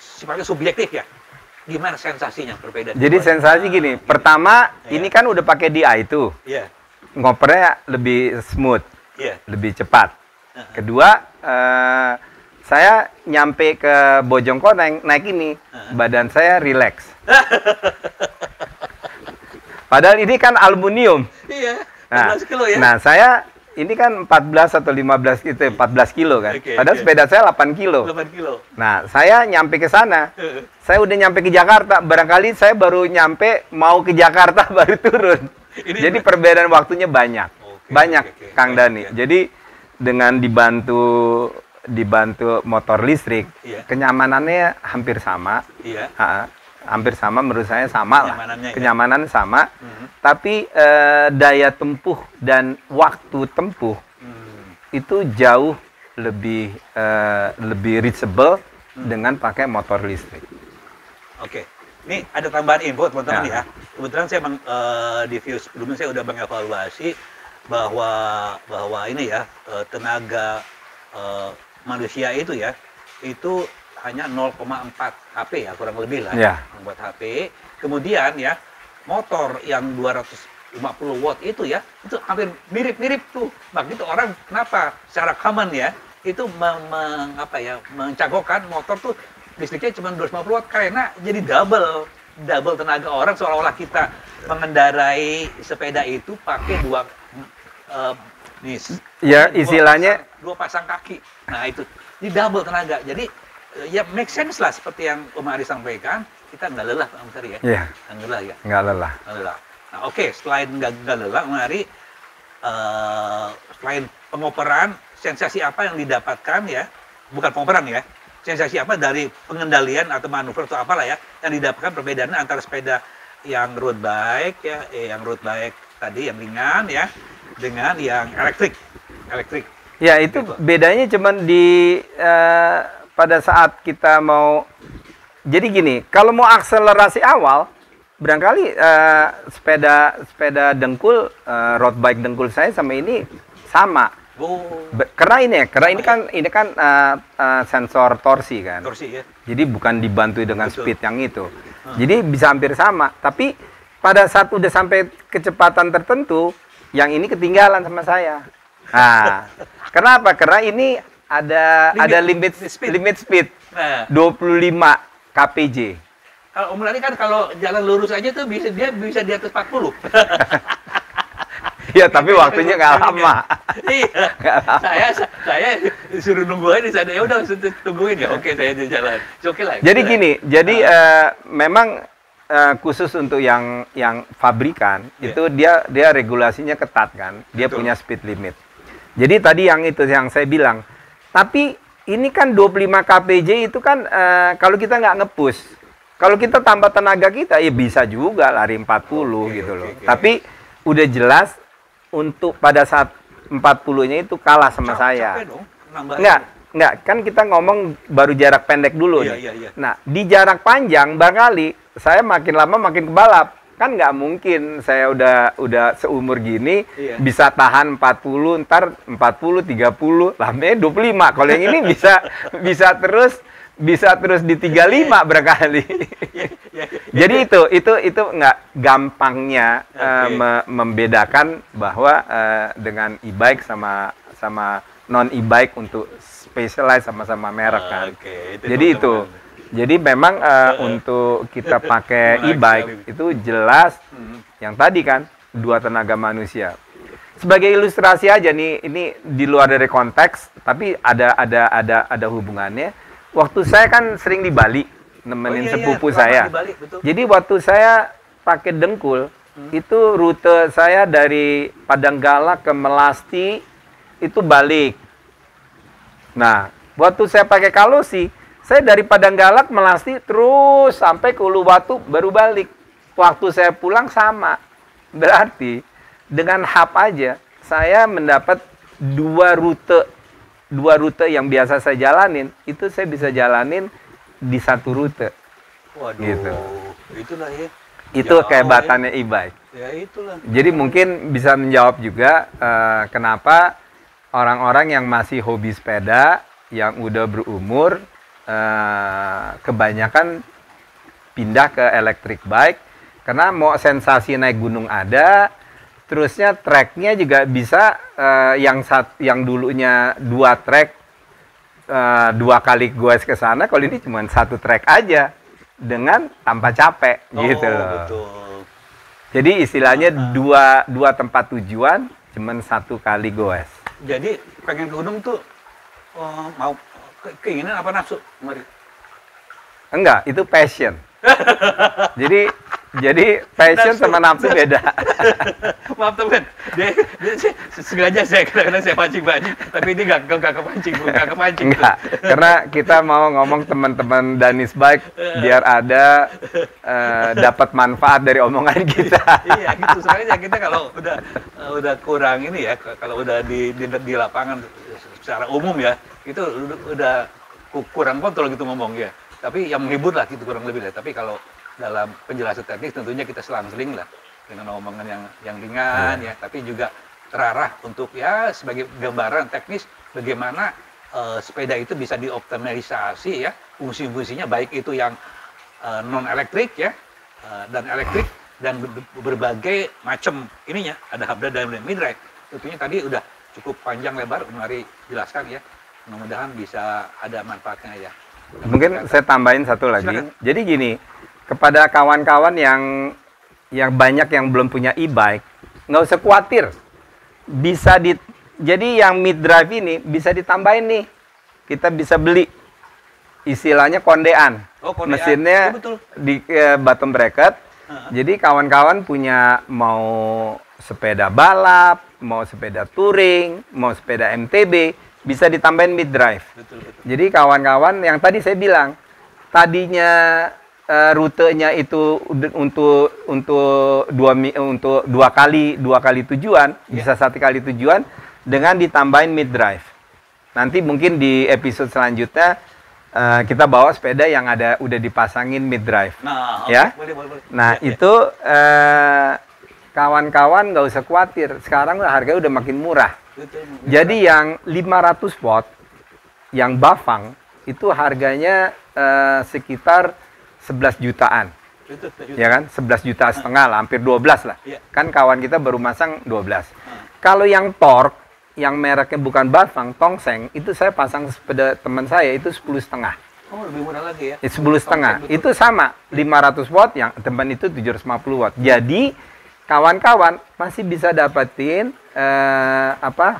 Speaker 4: sifatnya subjektif ya. Gimana sensasinya berbeda?
Speaker 3: Jadi sensasi gini, pertama ini kan udah pakai DI itu.
Speaker 4: Iya.
Speaker 3: Ngopernya lebih smooth.
Speaker 4: Iya.
Speaker 3: Lebih cepat. Kedua, saya nyampe ke Bojongkoneng naik ini, badan saya rileks. Padahal ini kan aluminium.
Speaker 4: Iya.
Speaker 3: Nah,
Speaker 4: 14 kilo ya.
Speaker 3: nah saya ini kan 14 atau 15 gitu, 14 kilo kan. Padahal sepeda saya 8 kilo.
Speaker 4: 8 kilo.
Speaker 3: Nah, saya nyampe ke sana. Saya udah nyampe ke Jakarta. Barangkali saya baru nyampe mau ke Jakarta baru turun. Jadi perbedaan waktunya banyak. Kang Dani. Jadi dengan dibantu motor listrik, kenyamanannya hampir sama.
Speaker 4: Iya.
Speaker 3: Hampir sama, menurut saya sama lah. Kenyamanan sama. Tapi daya tempuh dan waktu tempuh itu jauh lebih reachable dengan pakai motor listrik.
Speaker 4: Oke. Ini ada tambahan info teman-teman ya. Kebetulan saya di view sebelumnya saya udah mengevaluasi bahwa ini ya tenaga manusia itu ya itu hanya 0,4 HP ya, kurang lebih lah.
Speaker 3: Ya.
Speaker 4: Membuat HP. Kemudian ya, motor yang 250 watt itu ya, itu hampir mirip-mirip tuh. Begitu orang kenapa secara common ya, itu mencangkokkan motor tuh listriknya cuma 250 watt karena jadi double tenaga orang, seolah-olah kita mengendarai sepeda itu pakai
Speaker 3: istilahnya
Speaker 4: dua pasang kaki. Nah itu double tenaga. Jadi ya make sense lah seperti yang Om Ari sampaikan, kita nggak lelah Om Ari ya.
Speaker 3: Iya.
Speaker 4: Nggak lelah.
Speaker 3: Nggak lelah.
Speaker 4: Nah oke, selain nggak lelah Om Ari, selain pengoperan, sensasi apa yang didapatkan ya? Bukan pengoperan ya. Sensasi apa dari pengendalian atau manuver atau apalah ya yang didapatkan, perbedaannya antara sepeda yang road bike ya, yang road bike tadi yang ringan ya, dengan yang elektrik.
Speaker 3: Ya itu gitu. Bedanya cuman di pada saat kita mau, jadi gini, kalau mau akselerasi awal, barangkali sepeda dengkul, road bike dengkul saya sama ini sama. Karena ini kan sensor torsi kan.
Speaker 4: Torsi ya.
Speaker 3: Jadi bukan dibantu dengan speed yang itu. Jadi bisa hampir sama. Tapi pada saat udah sampai kecepatan tertentu, yang ini ketinggalan sama saya. Nah, kenapa? Karena ini ada limit speed. Nah. 25 kpj.
Speaker 4: Kalau Om Lari kan kalau jalan lurus aja tuh dia bisa di atas 40.
Speaker 3: Iya, tapi waktunya nggak lama.
Speaker 4: Iya. Saya disuruh nunggu aja di sana. Ya udah tungguin ya. Oke, saya di jalan. Oke lah.
Speaker 3: Jadi gini, memang khusus untuk yang pabrikan itu dia regulasinya ketat kan. Dia
Speaker 4: Betul.
Speaker 3: punya speed limit. Jadi tadi yang saya bilang. Tapi ini kan 25 kpj itu kan kalau kita nggak nge-push. Kalau kita tambah tenaga kita ya bisa juga lari 40 gitu loh. Tapi udah jelas untuk pada saat 40-nya itu kalah sama saya.
Speaker 4: Capek dong,
Speaker 3: enggak, kan kita ngomong baru jarak pendek dulu nih.
Speaker 4: Iya.
Speaker 3: Nah, di jarak panjang barangkali saya makin lama makin kebalap. Kan nggak mungkin saya udah seumur gini bisa tahan 40, ntar 40, 30, lamanya 25. Kalau yang ini bisa terus di 35 barangkali. Jadi itu nggak gampangnya membedakan bahwa dengan e-bike sama non e-bike untuk specialize sama-sama merek kan. Jadi itu. Jadi memang untuk kita pakai e-bike itu jelas yang tadi kan 2 tenaga manusia. Sebagai ilustrasi aja nih, ini di luar dari konteks, tapi ada hubungannya. Waktu saya kan sering di Bali nemenin sepupu saya.
Speaker 4: Bali,
Speaker 3: jadi waktu saya pakai dengkul, itu rute saya dari Padanggala ke Melasti itu balik. Nah, waktu saya pakai Kalosi, saya dari Padanggala ke Melasti terus sampai ke Uluwatu baru balik. Waktu saya pulang sama. Berarti dengan hub aja saya mendapat 2 rute yang biasa saya jalanin, itu saya bisa jalanin di 1 rute.
Speaker 4: Waduh,
Speaker 3: gitu.
Speaker 4: Itulah ya.
Speaker 3: Itu kehebatannya e-bike.
Speaker 4: Ya itulah.
Speaker 3: Jadi mungkin bisa menjawab juga kenapa orang-orang yang masih hobi sepeda, yang udah berumur, kebanyakan pindah ke electric bike, karena mau sensasi naik gunung ada, terusnya treknya juga bisa yang dulunya 2 trek 2 kali goes ke sana, kalau ini cuma 1 trek aja dengan tanpa capek gitu loh.
Speaker 4: Betul.
Speaker 3: Jadi istilahnya dua tempat tujuan cuma 1 kali goes.
Speaker 4: Jadi pengen ke gunung tuh mau keinginan apa nafsu? Mari.
Speaker 3: Enggak, itu passion. Jadi passion sama nafsu beda.
Speaker 4: Maaf teman, dia sengaja kadang-kadang saya pancing-pancing, tapi ini nggak kepancing.
Speaker 3: Enggak, karena kita mau ngomong teman-teman Danis Bike biar ada dapat manfaat dari omongan kita.
Speaker 4: Iya gitu, soalnya kita kalau udah kurang ini ya, kalau udah di lapangan secara umum ya, itu udah kurang kontrol gitu ngomong ya. Tapi yang menghibur lah gitu kurang lebih lah. Tapi kalau dalam penjelasan teknis tentunya kita selang-seling lah dengan omongan yang ringan ya, tapi juga terarah untuk ya sebagai gambaran teknis bagaimana sepeda itu bisa dioptimalisasi ya fungsi-fungsinya, baik itu yang non elektrik ya, dan elektrik, dan berbagai macam ininya, ada hub drive dan mid-drive. Tentunya tadi udah cukup panjang lebar Mari jelaskan ya. Mudah-mudahan bisa ada manfaatnya ya.
Speaker 3: Mungkin saya tambahin satu lagi.
Speaker 4: Silakan.
Speaker 3: Jadi gini, kepada kawan-kawan yang banyak yang belum punya e-bike, nggak usah khawatir. Jadi yang mid drive ini bisa ditambahin nih. Kita bisa beli. Istilahnya kondean.
Speaker 4: Oh, kondean.
Speaker 3: Mesinnya
Speaker 4: betul.
Speaker 3: di bottom bracket. Jadi kawan-kawan punya mau sepeda balap, mau sepeda touring, mau sepeda MTB, bisa ditambahin mid drive.
Speaker 4: Betul.
Speaker 3: Jadi kawan-kawan yang tadi saya bilang, tadinya rutenya itu untuk dua kali tujuan, bisa 1 kali tujuan dengan ditambahin mid drive. Nanti mungkin di episode selanjutnya kita bawa sepeda yang udah dipasangin mid drive.
Speaker 4: Nah,
Speaker 3: ya.
Speaker 4: Boleh.
Speaker 3: Nah,
Speaker 4: Ya,
Speaker 3: itu kawan-kawan nggak usah khawatir. Sekarang harganya udah makin murah.
Speaker 4: Betul.
Speaker 3: Jadi yang 500 watt, yang Bafang, itu harganya sekitar 11 jutaan.
Speaker 4: Betul.
Speaker 3: Ya kan? 11 juta setengah lah, hampir 12 lah.
Speaker 4: Iya.
Speaker 3: Kan kawan kita baru masang 12. Kalau yang Torque, yang mereknya bukan Bafang, Tongseng, itu saya pasang sepeda teman saya itu 10,5.
Speaker 4: Oh, lebih murah lagi ya.
Speaker 3: 10,5. Itu sama, 500 watt, yang teman itu 750 watt. Jadi kawan-kawan masih bisa dapetin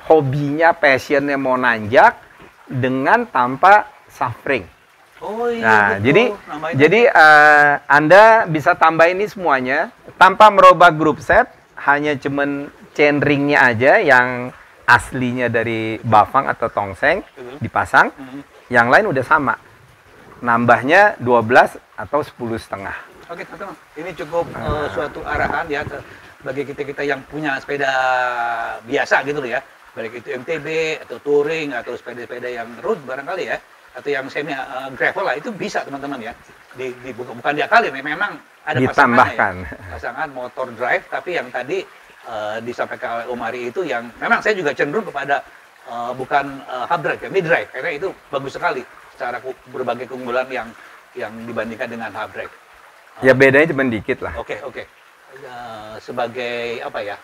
Speaker 3: hobinya, passionnya mau nanjak dengan tanpa suffering.
Speaker 4: Oh iya.
Speaker 3: Nah,
Speaker 4: betul.
Speaker 3: jadi Anda bisa tambah ini semuanya tanpa merubah group set, hanya cuman chainringnya aja yang aslinya dari Bafang atau Tongseng dipasang, yang lain udah sama. Nambahnya 12 atau 10,5.
Speaker 4: Oke, teman-teman. Ini cukup suatu arahan ya bagi kita-kita yang punya sepeda biasa gitu loh ya. Baik itu MTB atau touring atau sepeda-sepeda yang road barangkali ya, atau yang semi gravel lah, itu bisa teman-teman ya. Bukan diakalin, memang ada
Speaker 3: ditambahkan
Speaker 4: pasangan motor drive, tapi yang tadi disampaikan oleh Omari itu yang memang saya juga cenderung kepada bukan hub drive ya, mid drive, karena itu bagus sekali secara berbagai keunggulan yang dibandingkan dengan hub drive.
Speaker 3: Ya bedanya cuma dikit lah.
Speaker 4: Oke. Sebagai apa ya,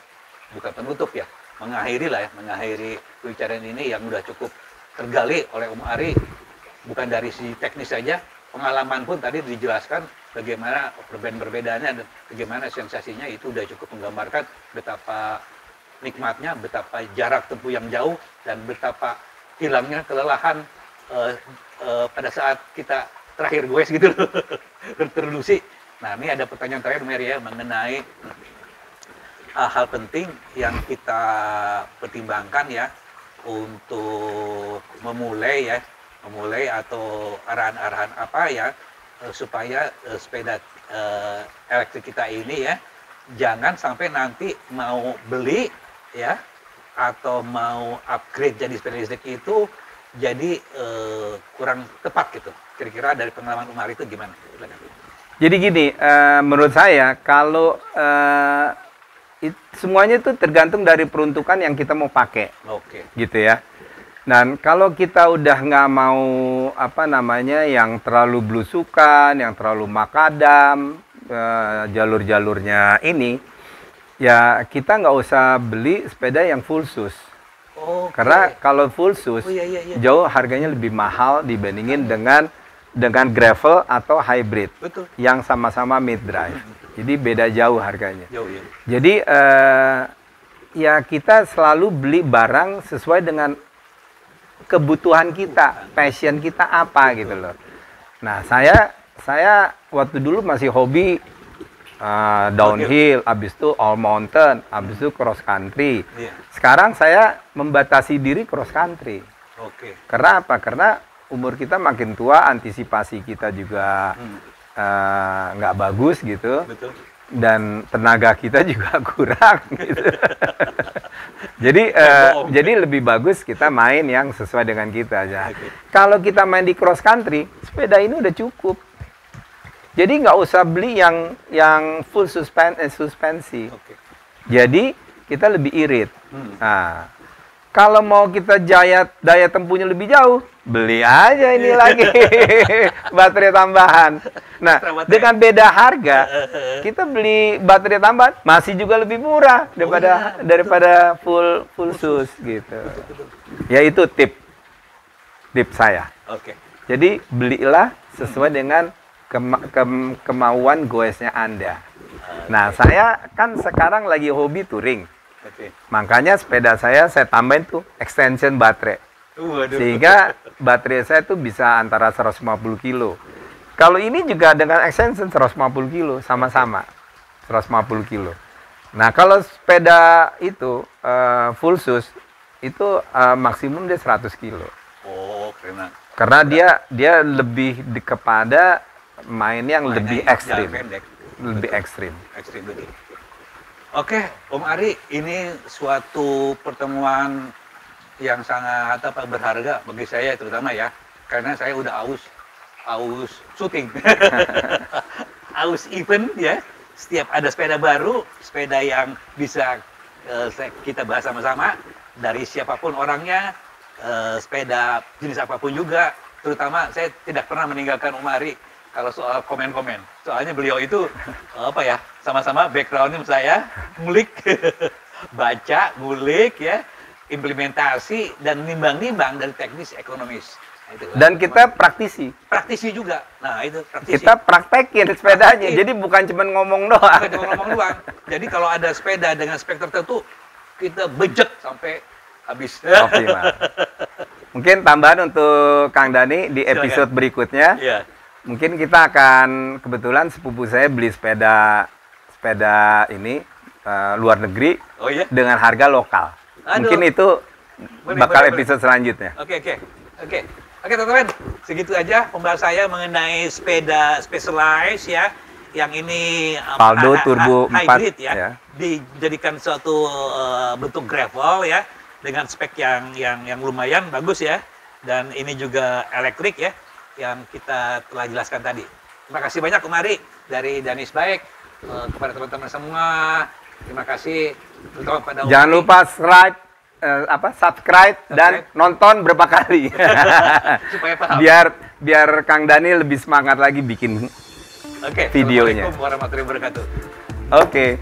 Speaker 4: bukan penutup ya, mengakhiri pembicaraan ini yang udah cukup tergali oleh Om Ari, bukan dari si teknis saja, pengalaman pun tadi dijelaskan bagaimana perbedaannya dan bagaimana sensasinya, itu udah cukup menggambarkan betapa nikmatnya, betapa jarak tempuh yang jauh, dan betapa hilangnya kelelahan pada saat kita terakhir goes gitu loh, terdelusi. Nah, ini ada pertanyaan terakhir Mary ya, mengenai hal penting yang kita pertimbangkan ya untuk memulai atau arahan-arahan apa ya supaya sepeda elektrik kita ini ya jangan sampai nanti mau beli ya atau mau upgrade jadi sepeda listrik itu jadi kurang tepat gitu. Kira-kira dari pengalaman Umar itu gimana?
Speaker 3: Jadi gini, menurut saya kalau semuanya itu tergantung dari peruntukan yang kita mau pakai.
Speaker 4: Oke.
Speaker 3: Gitu ya. Dan kalau kita udah nggak mau yang terlalu blusukan, yang terlalu makadam, jalur-jalurnya ini, ya kita nggak usah beli sepeda yang full sus.
Speaker 4: Okay.
Speaker 3: Karena kalau full sus, jauh harganya lebih mahal dibandingin dengan gravel atau hybrid.
Speaker 4: Betul.
Speaker 3: Yang sama-sama mid drive. Jadi beda jauh harganya.
Speaker 4: Jauh, ya.
Speaker 3: Jadi ya kita selalu beli barang sesuai dengan kebutuhan kita, passion kita apa gitu loh. Nah, saya waktu dulu masih hobi downhill, habis itu all mountain, habis itu cross country.
Speaker 4: Yeah.
Speaker 3: Sekarang saya membatasi diri cross country.
Speaker 4: Oke.
Speaker 3: Karena apa? Karena umur kita makin tua, antisipasi kita juga nggak bagus gitu.
Speaker 4: Betul.
Speaker 3: Dan tenaga kita juga kurang gitu. Jadi lebih bagus kita main yang sesuai dengan kita aja.
Speaker 4: Okay.
Speaker 3: Kalau kita main di cross country, sepeda ini udah cukup. Jadi nggak usah beli yang full suspensi.
Speaker 4: Okay.
Speaker 3: Jadi kita lebih irit. Nah, Kalau mau kita daya tempuhnya lebih jauh, beli aja ini lagi baterai tambahan. Nah, dengan beda harga, kita beli baterai tambahan masih juga lebih murah daripada full sus gitu. Ya itu tip saya.
Speaker 4: Oke.
Speaker 3: Jadi belilah sesuai dengan kemauan goesnya Anda. Nah, saya kan sekarang lagi hobi touring. Makanya sepeda saya tambahin tuh extension baterai. Sehingga baterai saya tuh bisa antara 150 kilo. Kalau ini juga dengan extension 150 kilo, sama-sama 150 kilo. Nah, kalau sepeda itu full sus, itu maksimum dia 100 kilo.
Speaker 4: Oh, keren.
Speaker 3: Karena dia lebih kepada main yang lebih ekstrim. Lebih ekstrim.
Speaker 4: Ekstrim betul. Oke, Om Ari, ini suatu pertemuan yang sangat berharga bagi saya terutama ya, karena saya udah aus syuting, aus event ya. Setiap ada sepeda baru, sepeda yang bisa kita bahas sama-sama dari siapapun orangnya, sepeda jenis apapun juga. Terutama saya tidak pernah meninggalkan Om Ari kalau soal komen-komen. Soalnya beliau itu sama-sama backgroundnya saya ngulik, baca, ngulik ya, implementasi dan nimbang-nimbang dari teknis ekonomis.
Speaker 3: Dan kita praktisi
Speaker 4: juga. Nah, itu praktisi.
Speaker 3: Kita praktekin sepedanya. Jadi bukan cuma ngomong doang.
Speaker 4: Bukan cuma ngomong doang. Jadi kalau ada sepeda dengan spek tertentu, kita bejek sampai habis.
Speaker 3: Optimal. Mungkin tambahan untuk Kang Dani di episode berikutnya.
Speaker 4: Iya.
Speaker 3: Mungkin kita akan, kebetulan sepupu saya beli sepeda ini luar negeri dengan harga lokal.
Speaker 4: Aduh.
Speaker 3: Mungkin itu bakal episode selanjutnya.
Speaker 4: Oke, teman-teman, segitu aja pembahasan saya mengenai sepeda Specialized ya, yang ini
Speaker 3: Faldo Turbo 4
Speaker 4: hybrid ya, dijadikan suatu bentuk gravel ya, dengan spek yang lumayan bagus ya, dan ini juga elektrik ya, yang kita telah jelaskan tadi. Terima kasih banyak Om Ari dari Danis Bike, kepada teman-teman semua. Terima kasih terutama pada
Speaker 3: Jangan lupa subscribe dan nonton berapa kali.
Speaker 4: supaya paham.
Speaker 3: Biar Kang Dani lebih semangat lagi bikin videonya.
Speaker 4: Assalamualaikum warahmatullahi wabarakatuh.
Speaker 3: Oke.